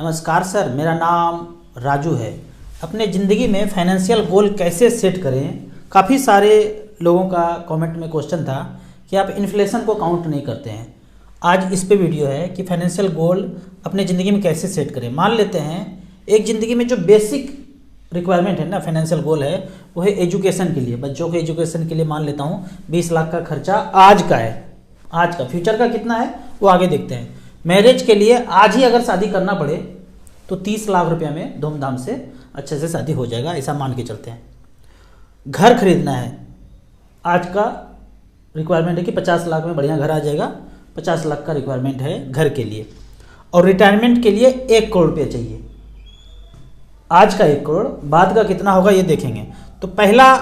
नमस्कार सर, मेरा नाम राजू है। अपने ज़िंदगी में फाइनेंशियल गोल कैसे सेट करें? काफ़ी सारे लोगों का कमेंट में क्वेश्चन था कि आप इन्फ्लेशन को काउंट नहीं करते हैं। आज इस पे वीडियो है कि फाइनेंशियल गोल अपने ज़िंदगी में कैसे सेट करें। मान लेते हैं एक ज़िंदगी में जो बेसिक रिक्वायरमेंट है ना, फाइनेंशियल गोल है, वो है एजुकेशन के लिए। बच्चों के एजुकेशन के लिए मान लेता हूँ 20 लाख का खर्चा आज का है। आज का, फ्यूचर का कितना है वो आगे देखते हैं। मैरिज के लिए आज ही अगर शादी करना पड़े तो 30 लाख रुपया में धूमधाम से अच्छे से शादी हो जाएगा, ऐसा मान के चलते हैं। घर खरीदना है, आज का रिक्वायरमेंट है कि 50 लाख में बढ़िया घर आ जाएगा। 50 लाख का रिक्वायरमेंट है घर के लिए। और रिटायरमेंट के लिए 1 करोड़ रुपया चाहिए। आज का 1 करोड़, बाद का कितना होगा ये देखेंगे। तो पहला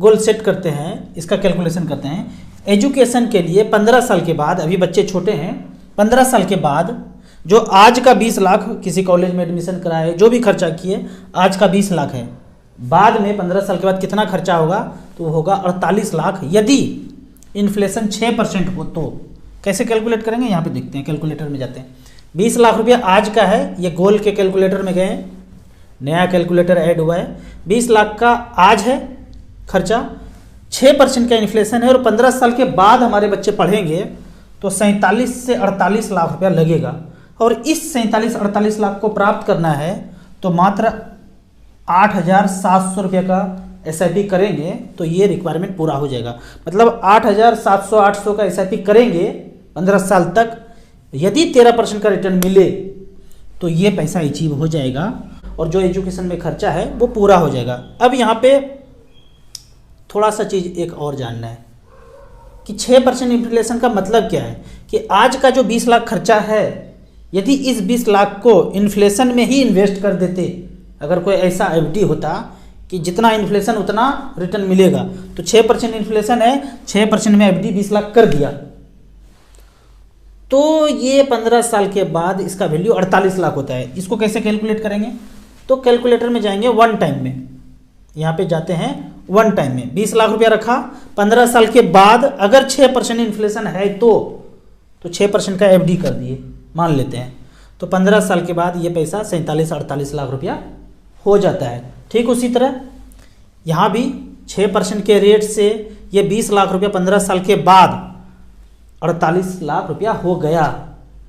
गोल सेट करते हैं, इसका कैलकुलेशन करते हैं। एजुकेशन के लिए 15 साल के बाद, अभी बच्चे छोटे हैं, 15 साल के बाद जो आज का 20 लाख किसी कॉलेज में एडमिशन कराए, जो भी खर्चा किए, आज का 20 लाख है। बाद में 15 साल के बाद कितना खर्चा होगा? तो वो होगा 48 लाख। यदि इन्फ्लेशन 6% हो तो कैसे कैलकुलेट करेंगे, यहाँ पे देखते हैं। कैलकुलेटर में जाते हैं। 20 लाख रुपया आज का है, ये गोल के कैलकुलेटर में गए, नया कैलकुलेटर ऐड हुआ है। 20 लाख का आज है खर्चा, 6% का इन्फ्लेशन है और 15 साल के बाद हमारे बच्चे पढ़ेंगे तो 47 से 48 लाख रुपया लगेगा। और इस 47-48 लाख को प्राप्त करना है तो मात्र 8,700 रुपये का SIP करेंगे तो ये रिक्वायरमेंट पूरा हो जाएगा। मतलब 8,700 का SIP करेंगे 15 साल तक, यदि 13% का रिटर्न मिले तो ये पैसा अचीव हो जाएगा और जो एजुकेशन में खर्चा है वो पूरा हो जाएगा। अब यहाँ पे थोड़ा सा चीज़ एक और जानना है कि 6% इन्फ्लेशन का मतलब क्या है। कि आज का जो 20 लाख खर्चा है, यदि इस 20 लाख को इन्फ्लेशन में ही इन्वेस्ट कर देते, अगर कोई ऐसा FD होता कि जितना इन्फ्लेशन उतना रिटर्न मिलेगा, तो 6% इन्फ्लेशन है, 6% में FD 20 लाख कर दिया तो ये 15 साल के बाद इसका वैल्यू 48 लाख होता है। इसको कैसे कैलकुलेट करेंगे? तो कैलकुलेटर में जाएंगे, वन टाइम में, यहाँ पे जाते हैं वन टाइम में। 20 लाख रुपया रखा, 15 साल के बाद अगर 6% इन्फ्लेशन है तो 6% का FD कर दिए मान लेते हैं, तो 15 साल के बाद ये पैसा 47-48 लाख रुपया हो जाता है। ठीक उसी तरह यहाँ भी 6% के रेट से ये 20 लाख रुपया 15 साल के बाद 48 लाख रुपया हो गया।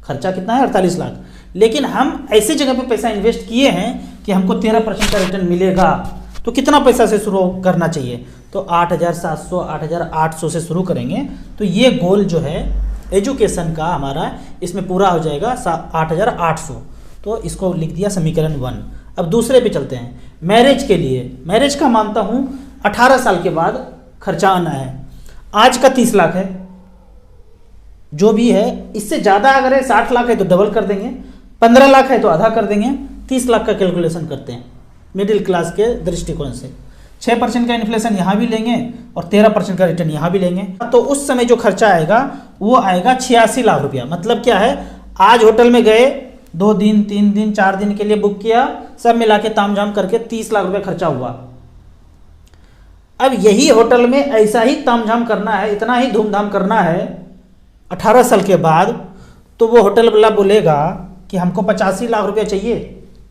खर्चा कितना है? 48 लाख। लेकिन हम ऐसे जगह पे पैसा इन्वेस्ट किए हैं कि हमको 13% का रिटर्न मिलेगा, तो कितना पैसा से शुरू करना चाहिए? तो 8,700, 8,800 से शुरू करेंगे तो ये गोल जो है एजुकेशन का हमारा इसमें पूरा हो जाएगा 8,800। तो इसको लिख दिया समीकरण 1। अब दूसरे पे चलते हैं। मैरिज के लिए, मैरिज का मानता हूँ 18 साल के बाद खर्चा आना है। आज का 30 लाख है, जो भी है, इससे ज़्यादा अगर है 60 लाख है तो डबल कर देंगे, 15 लाख है तो आधा कर देंगे, 30 लाख का कैलकुलेशन करते हैं मिडिल क्लास के दृष्टिकोण से। 6% का इन्फ्लेशन यहाँ भी लेंगे और 13% का रिटर्न यहाँ भी लेंगे, तो उस समय जो खर्चा आएगा वो आएगा 86 लाख रुपया। मतलब क्या है, आज होटल में गए, 2 दिन 3 दिन 4 दिन के लिए बुक किया, सब मिला के तामझाम करके 30 लाख रुपया खर्चा हुआ। अब यही होटल में ऐसा ही तामझाम करना है, इतना ही धूमधाम करना है 18 साल के बाद, तो वो होटल वाला बोलेगा कि हमको 85 लाख रुपया चाहिए,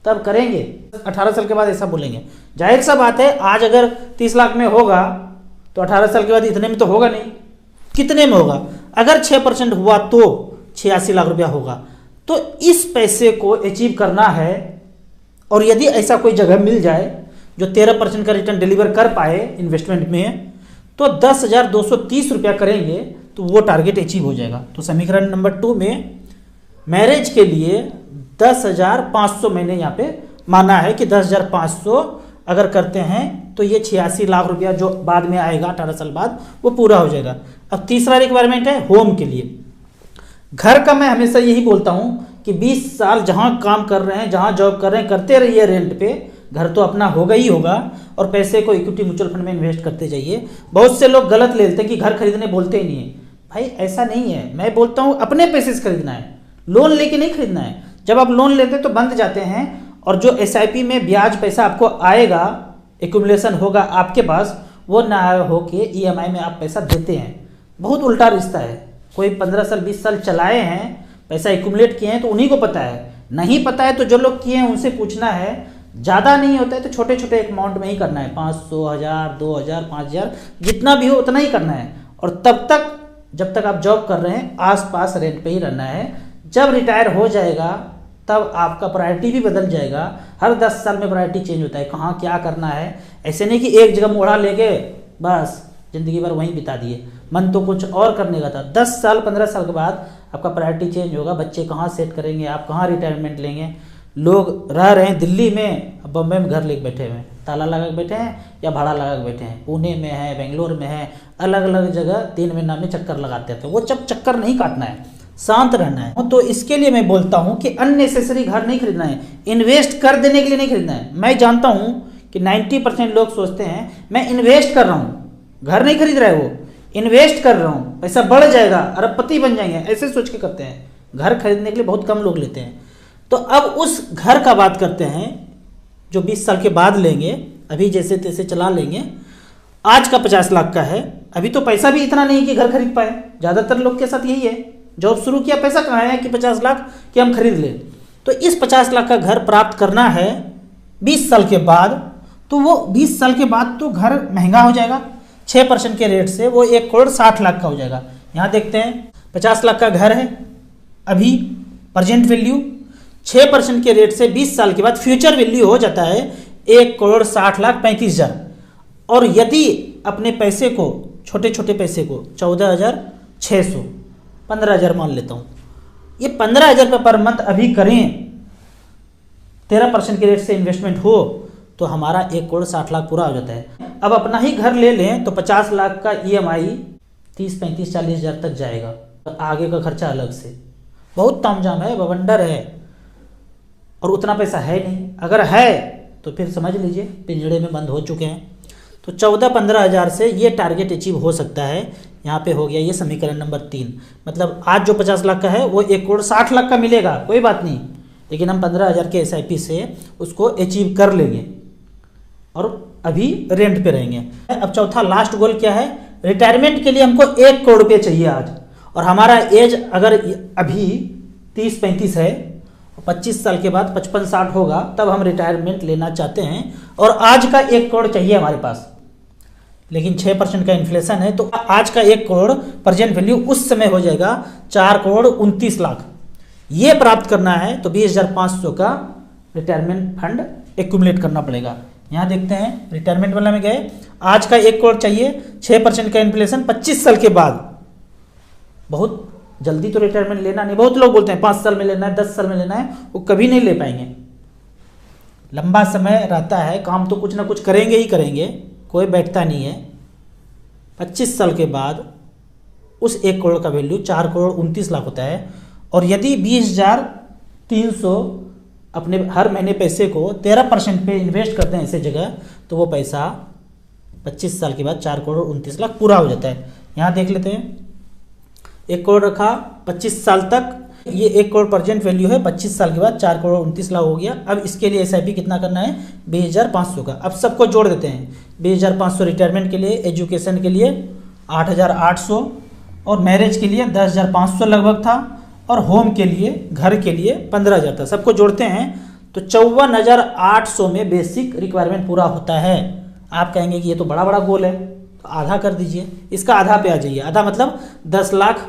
तब करेंगे। 18 साल के बाद ऐसा बोलेंगे। जाहिर सा बात है, आज अगर 30 लाख में होगा तो 18 साल के बाद इतने में तो होगा नहीं। कितने में होगा? अगर 6% हुआ तो 86 लाख रुपया होगा। तो इस पैसे को अचीव करना है, और यदि ऐसा कोई जगह मिल जाए जो 13% का रिटर्न डिलीवर कर पाए इन्वेस्टमेंट में, तो 10,230 रुपया करेंगे तो वो टारगेट अचीव हो जाएगा। तो समीकरण नंबर 2 में मैरिज के लिए 10,500 मैंने यहाँ पे माना है कि 10,500 अगर करते हैं तो ये 86 लाख रुपया जो बाद में आएगा 18 साल बाद, वो पूरा हो जाएगा। अब तीसरा रिक्वायरमेंट है होम के लिए। घर का मैं हमेशा यही बोलता हूँ कि 20 साल जहाँ काम कर रहे हैं, जहाँ जॉब कर रहे हैं, करते रहिए रेंट पे, घर तो अपना होगा ही होगा, और पैसे को इक्विटी म्यूचुअल फंड में इन्वेस्ट करते जाइए। बहुत से लोग गलत लेते हैं कि घर खरीदने बोलते ही नहीं है। भाई ऐसा नहीं है, मैं बोलता हूँ अपने पैसे से खरीदना है, लोन लेके नहीं खरीदना है। जब आप लोन लेते तो बंद जाते हैं, और जो SIP में ब्याज पैसा आपको आएगा, एक्यूमुलेशन होगा आपके पास, वो ना हो के EMI में आप पैसा देते हैं। बहुत उल्टा रिश्ता है। कोई 15 साल 20 साल चलाए हैं, पैसा एक्यूमुलेट किए हैं तो उन्हीं को पता है नहीं पता है तो जो लोग किए हैं उनसे पूछना है। ज़्यादा नहीं होता है तो छोटे छोटे अमाउंट में ही करना है, 500, 1000, 2000, 5000 जितना भी हो उतना ही करना है। और तब तक जब तक आप जॉब कर रहे हैं आसपास रेंट पे ही रहना है। जब रिटायर हो जाएगा तब आपका प्रायोरिटी भी बदल जाएगा। हर 10 साल में प्रायोरिटी चेंज होता है, कहाँ क्या करना है। ऐसे नहीं कि एक जगह मोड़ा लेके बस ज़िंदगी भर वहीं बिता दिए, मन तो कुछ और करने का था। 10 साल 15 साल के बाद आपका प्रायोरिटी चेंज होगा, बच्चे कहाँ सेट करेंगे, आप कहाँ रिटायरमेंट लेंगे। लोग रह रहे हैं दिल्ली में, बम्बई में घर लेके बैठे हुए हैं, ताला लगा के बैठे हैं या भाड़ा लगा के बैठे हैं, पुणे में है, बेंगलोर में है, अलग अलग जगह 3 महीना में चक्कर लगाते थे। वो जब चक्कर नहीं काटना है, शांत रहना है। तो इसके लिए मैं बोलता हूँ कि अननेसेसरी घर नहीं खरीदना है, इन्वेस्ट कर देने के लिए नहीं खरीदना है। मैं जानता हूँ कि 90% लोग सोचते हैं मैं इन्वेस्ट कर रहा हूँ, घर नहीं खरीद रहा है, वो इन्वेस्ट कर रहा हूँ, पैसा बढ़ जाएगा, अरबपति बन जाएंगे, ऐसे सोच के करते हैं। घर खरीदने के लिए बहुत कम लोग लेते हैं। तो अब उस घर का बात करते हैं जो 20 साल के बाद लेंगे, अभी जैसे तैसे चला लेंगे। आज का 50 लाख का है, अभी तो पैसा भी इतना नहीं कि घर खरीद पाए। ज़्यादातर लोग के साथ यही है, जॉब शुरू किया पैसा कहाँ है कि 50 लाख कि हम खरीद लें। तो इस 50 लाख का घर प्राप्त करना है 20 साल के बाद, तो वो 20 साल के बाद तो घर महंगा हो जाएगा। 6% के रेट से वो 1 करोड़ 60 लाख का हो जाएगा। यहाँ देखते हैं 50 लाख का घर है अभी प्रेजेंट वैल्यू, 6% के रेट से 20 साल के बाद फ्यूचर वैल्यू हो जाता है 1 करोड़ 60 लाख 35 हज़ार। और यदि अपने पैसे को, छोटे छोटे पैसे को 14,600, 15,000 मान लेता हूँ, ये 15,000 रुपये पर मंथ अभी करें, 13% के रेट से इन्वेस्टमेंट हो तो हमारा 1 करोड़ 60 लाख पूरा हो जाता है। अब अपना ही घर ले लें तो 50 लाख का EMI 30, 35, 40 हज़ार तक जाएगा, आगे का खर्चा अलग से। बहुत तामझाम है, बवंडर है, और उतना पैसा है नहीं। अगर है तो फिर समझ लीजिए पिंजड़े में बंद हो चुके हैं। तो 14-15 हज़ार से ये टारगेट अचीव हो सकता है। यहाँ पे हो गया ये समीकरण नंबर 3। मतलब आज जो 50 लाख का है वो 1 करोड़ 60 लाख का मिलेगा, कोई बात नहीं, लेकिन हम 15,000 के SIP से उसको अचीव कर लेंगे और अभी रेंट पे रहेंगे। अब चौथा लास्ट गोल क्या है? रिटायरमेंट के लिए हमको 1 करोड़ रुपये चाहिए आज, और हमारा एज अगर अभी 30-35 है, 25 साल के बाद 55-60 होगा, तब हम रिटायरमेंट लेना चाहते हैं और आज का 1 करोड़ चाहिए हमारे पास। लेकिन 6% का इन्फ्लेशन है, तो आज का 1 करोड़ प्रेजेंट वैल्यू उस समय हो जाएगा 4 करोड़ 29 लाख। ये प्राप्त करना है तो 20,500 का रिटायरमेंट फंड एक्यूमुलेट करना पड़ेगा। यहाँ देखते हैं रिटायरमेंट वाला में गए, आज का 1 करोड़ चाहिए, 6% का इन्फ्लेशन, 25 साल के बाद। बहुत जल्दी तो रिटायरमेंट लेना नहीं, बहुत लोग बोलते हैं 5 साल में लेना है, 10 साल में लेना है, वो कभी नहीं ले पाएंगे। लंबा समय रहता है, काम तो कुछ ना कुछ करेंगे ही करेंगे, कोई बैठता नहीं है। 25 साल के बाद उस 1 करोड़ का वैल्यू 4 करोड़ 29 लाख होता है। और यदि 20,300 अपने हर महीने पैसे को 13% पे इन्वेस्ट करते हैं ऐसे जगह, तो वो पैसा 25 साल के बाद 4 करोड़ 29 लाख पूरा हो जाता है। यहाँ देख लेते हैं, 1 करोड़ रखा 25 साल तक, ये 1 करोड़ प्रेजेंट वैल्यू है, 25 साल के बाद 4 करोड़ 29 लाख हो गया। अब इसके लिए SIP कितना करना है? 20,500 का। अब सबको जोड़ देते हैं, 20,500 रिटायरमेंट के लिए, एजुकेशन के लिए 8,800, और मैरिज के लिए 10,500 लगभग था, और होम के लिए, घर के लिए 15,000 था। सबको जोड़ते हैं तो 54,800 में बेसिक रिक्वायरमेंट पूरा होता है। आप कहेंगे कि ये तो बड़ा बड़ा गोल है, तो आधा कर दीजिए, इसका आधा पे आ जाइए। आधा मतलब 10 लाख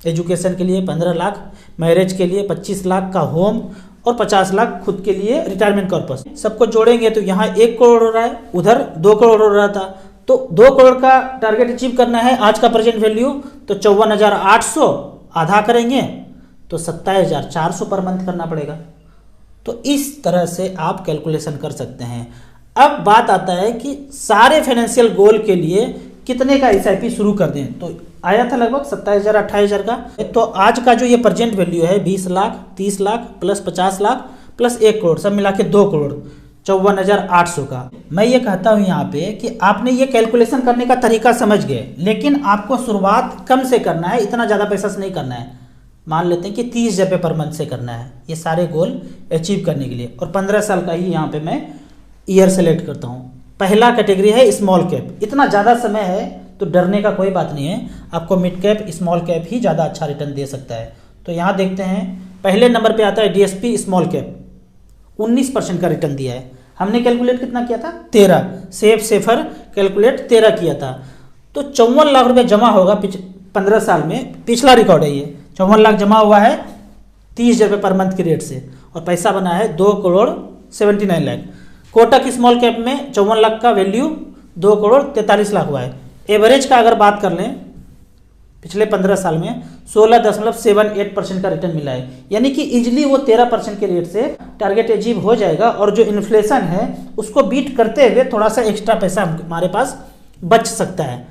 एजुकेशन के लिए, 15 लाख मैरिज के लिए, 25 लाख का होम, और 50 लाख खुद के लिए रिटायरमेंट कॉर्पस। सबको जोड़ेंगे तो यहाँ 1 करोड़ हो रहा है, उधर 2 करोड़ हो रहा था। तो 2 करोड़ का टारगेट अचीव करना है आज का प्रेजेंट वैल्यू, तो 54,800 आधा करेंगे तो 27,400 पर मंथ करना पड़ेगा। तो इस तरह से आप कैलकुलेशन कर सकते हैं। अब बात आता है कि सारे फाइनेंशियल गोल के लिए कितने का SIP शुरू कर दें, तो आया था लगभग 27,000 28,000 का। तो आज का जो ये प्रेजेंट वैल्यू है 20 लाख, 30 लाख प्लस 50 लाख प्लस 1 करोड़, सब मिला के 2 करोड़ 54,800 का। मैं ये कहता हूँ यहाँ पे कि आपने ये कैलकुलेशन करने का तरीका समझ गए, लेकिन आपको शुरुआत कम से करना है, इतना ज़्यादा पैसा से नहीं करना है। मान लेते हैं कि 30,000 रुपये पर मंथ से करना है ये सारे गोल अचीव करने के लिए, और 15 साल का ही यहाँ पे मैं ईयर सेलेक्ट करता हूँ। पहला कैटेगरी है स्मॉल कैप। इतना ज़्यादा समय है तो डरने का कोई बात नहीं है, आपको मिड कैप, स्मॉल कैप ही ज़्यादा अच्छा रिटर्न दे सकता है। तो यहाँ देखते हैं पहले नंबर पे आता है डीएसपी स्मॉल कैप, 19% का रिटर्न दिया है। हमने कैलकुलेट कितना किया था? 13। सेफर कैलकुलेट 13 किया था। तो 54 लाख रुपए जमा होगा 15 साल में, पिछला रिकॉर्ड है ये। 54 लाख जमा हुआ है 30 रुपये पर मंथ के रेट से, और पैसा बना है 2,79 लाख। कोटक स्मॉल कैप में 54 लाख का वैल्यू 2,43 लाख हुआ है। एवरेज का अगर बात कर लें पिछले 15 साल में 16.78% का रिटर्न मिला है, यानी कि इजिली वो 13% के रेट से टारगेट अचीव हो जाएगा, और जो इन्फ्लेशन है उसको बीट करते हुए थोड़ा सा एक्स्ट्रा पैसा हमारे पास बच सकता है।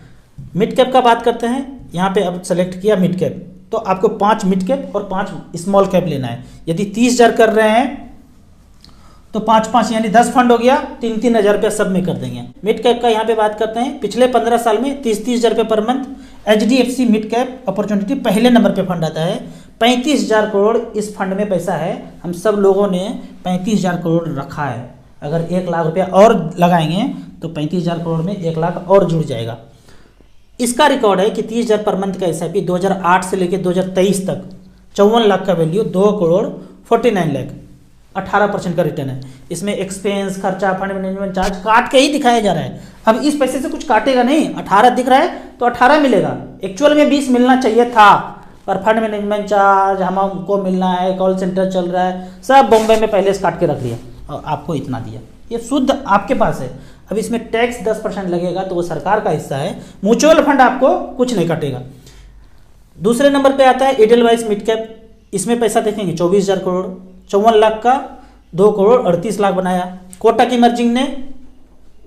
मिड कैप का बात करते हैं, यहाँ पे अब सेलेक्ट किया मिड कैप, तो आपको 5 मिड कैप और 5 स्मॉल कैप लेना है। यदि 30,000 कर रहे हैं तो 5-5 यानी 10 फंड हो गया, 3-3 हज़ार रुपया सब में कर देंगे। मिड कैप का यहाँ पे बात करते हैं, पिछले 15 साल में 30-30 हज़ार रुपये per month HDFC mid cap opportunity पहले नंबर पे फंड आता है। 35,000 करोड़ इस फंड में पैसा है। हम सब लोगों ने 35,000 करोड़ रखा है। अगर 1 लाख रुपया और लगाएंगे तो 35,000 करोड़ में 1 लाख और जुड़ जाएगा। इसका रिकॉर्ड है कि 30,000 पर मंथ का SIP 2008 से लेकर 2023 तक 54 लाख का वैल्यू 2,49 लाख, 18% का रिटर्न है। इसमें एक्सपेंस, खर्चा, फंड मैनेजमेंट चार्ज काट के ही दिखाया जा रहा है। अब इस पैसे से कुछ काटेगा नहीं, 18 दिख रहा है तो 18 मिलेगा। एक्चुअल में 20 मिलना चाहिए था, पर फंड मैनेजमेंट चार्ज हमको मिलना है, कॉल सेंटर चल रहा है, सब बॉम्बे में पहले से काट के रख लिया और आपको इतना दिया। ये शुद्ध आपके पास है। अब इसमें टैक्स 10% लगेगा तो वो सरकार का हिस्सा है। म्यूचुअल फंड आपको कुछ नहीं काटेगा। दूसरे नंबर पे आता है एडलवाइस मिड कैप। इसमें पैसा देखेंगे 24,000 करोड़, 54 लाख का 2,38 लाख बनाया। कोटक इमर्जिंग ने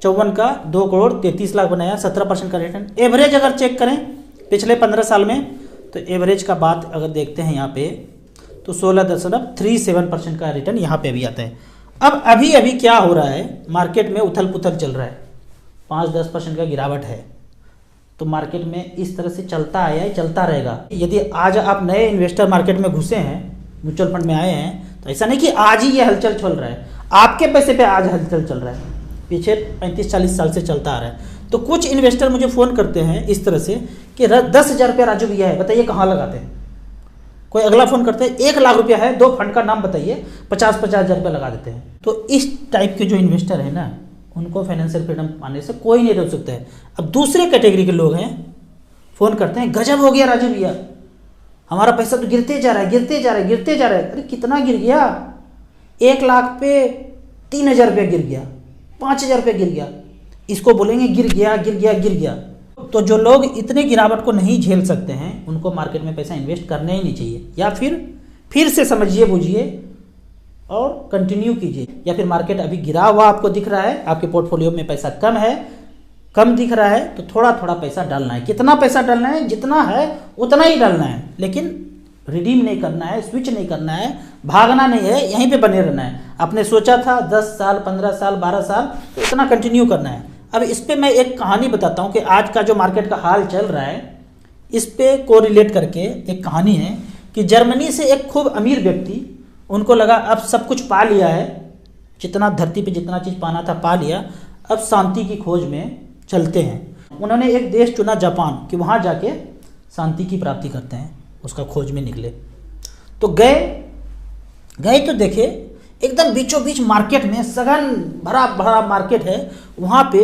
54 का 2,33 लाख बनाया, 17% का रिटर्न। एवरेज अगर चेक करें पिछले 15 साल में, तो एवरेज का बात अगर देखते हैं यहाँ पे तो 16.37% का रिटर्न यहाँ पे भी आता है। अब अभी क्या हो रहा है, मार्केट में उथल पुथल चल रहा है, 5-10% का गिरावट है। तो मार्केट में इस तरह से चलता आया है, चलता रहेगा। यदि आज आप नए इन्वेस्टर मार्केट में घुसे हैं, म्यूचुअल फंड में आए हैं, तो ऐसा नहीं कि आज ही ये हलचल चल रहा है, आपके पैसे पे आज हलचल चल रहा है, पीछे 35-40 साल से चलता आ रहा है। तो कुछ इन्वेस्टर मुझे फ़ोन करते हैं इस तरह से कि 10,000 रुपया राजू भैया है, बताइए कहाँ लगाते हैं। कोई अगला फ़ोन करते हैं 1 लाख रुपया है, 2 फंड का नाम बताइए, 50-50 हज़ार रुपया लगा देते हैं। तो इस टाइप के जो इन्वेस्टर है ना, उनको फाइनेंशियल फ्रीडम पाने से कोई नहीं रोक सकता है। अब दूसरे कैटेगरी के लोग हैं, फ़ोन करते हैं, गजब हो गया राजू भैया, हमारा पैसा तो गिरते जा रहा है, गिरते जा रहा है, गिरते जा रहा है। अरे कितना गिर गया? 1 लाख पे 3,000 रुपया गिर गया, 5,000 रुपया गिर गया। इसको बोलेंगे गिर गया, गिर गया, गिर गया। तो जो लोग इतने गिरावट को नहीं झेल सकते हैं, उनको मार्केट में पैसा इन्वेस्ट करना ही नहीं चाहिए। या फिर से समझिए, बुझिए और कंटिन्यू कीजिए। या फिर मार्केट अभी गिरा हुआ आपको दिख रहा है, आपके पोर्टफोलियो में पैसा कम है, कम दिख रहा है, तो थोड़ा थोड़ा पैसा डालना है। कितना पैसा डालना है? जितना है उतना ही डालना है, लेकिन रिडीम नहीं करना है, स्विच नहीं करना है, भागना नहीं है, यहीं पे बने रहना है। आपने सोचा था 10 साल, 15 साल, 12 साल, तो इतना कंटिन्यू करना है। अब इस पे मैं एक कहानी बताता हूँ कि आज का जो मार्केट का हाल चल रहा है, इस पे को रिलेट करके एक कहानी है कि जर्मनी से एक खूब अमीर व्यक्ति, उनको लगा अब सब कुछ पा लिया है, जितना धरती पे जितना चीज़ पाना था पा लिया, अब शांति की खोज में चलते हैं। उन्होंने एक देश चुना जापान, कि वहाँ जाके शांति की प्राप्ति करते हैं, उसका खोज में निकले। तो गए तो देखे एकदम बीचों बीच मार्केट में, सघन भरा भरा मार्केट है, वहाँ पे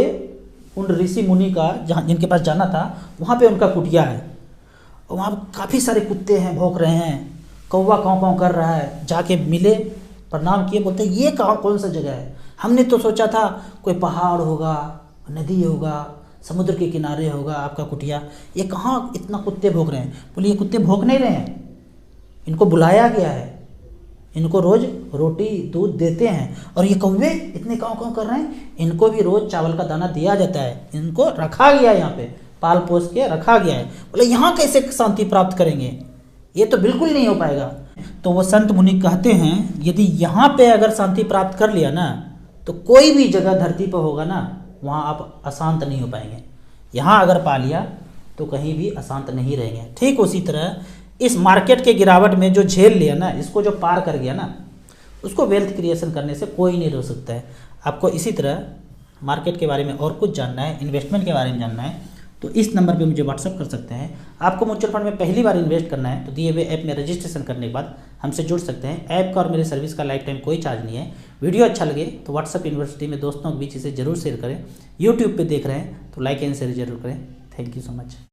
उन ऋषि मुनि का जहाँ जिनके पास जाना था, वहाँ पे उनका कुटिया है। और वहाँ काफ़ी सारे कुत्ते हैं, भौंक रहे हैं, कौवा काँव काँव कर रहा है। जाके मिले, प्रणाम किए, बोलते ये कहाँ कौन सा जगह है? हमने तो सोचा था कोई पहाड़ होगा, नदी होगा, समुद्र के किनारे होगा आपका कुटिया, ये कहाँ इतना कुत्ते भौंक रहे हैं? बोले ये कुत्ते भौंक नहीं रहे हैं, इनको बुलाया गया है, इनको रोज़ रोटी दूध देते हैं। और ये कौवे इतने काँव काँव कर रहे हैं, इनको भी रोज़ चावल का दाना दिया जाता है, इनको रखा गया है, यहाँ पे पाल पोस के रखा गया है। बोले यहाँ कैसे शांति प्राप्त करेंगे? ये तो बिल्कुल नहीं हो पाएगा। तो वो संत मुनि कहते हैं यदि यहाँ पे अगर शांति प्राप्त कर लिया ना, तो कोई भी जगह धरती पर होगा ना, वहाँ आप अशांत नहीं हो पाएंगे। यहाँ अगर पा लिया तो कहीं भी अशांत नहीं रहेंगे। ठीक उसी तरह इस मार्केट के गिरावट में जो झेल लिया ना, इसको जो पार कर गया ना, उसको वेल्थ क्रिएशन करने से कोई नहीं रोक सकता है। आपको इसी तरह मार्केट के बारे में और कुछ जानना है, इन्वेस्टमेंट के बारे में जानना है, तो इस नंबर पे मुझे व्हाट्सअप कर सकते हैं। आपको म्यूचुअल फंड में पहली बार इन्वेस्ट करना है तो दिए हुए ऐप में रजिस्ट्रेशन करने के बाद हमसे जुड़ सकते हैं। ऐप का और मेरे सर्विस का लाइफ टाइम कोई चार्ज नहीं है। वीडियो अच्छा लगे तो व्हाट्सअप यूनिवर्सिटी में दोस्तों के बीच इसे जरूर शेयर करें। यूट्यूब पे देख रहे हैं तो लाइक एंड शेयर जरूर करें। Thank you so much.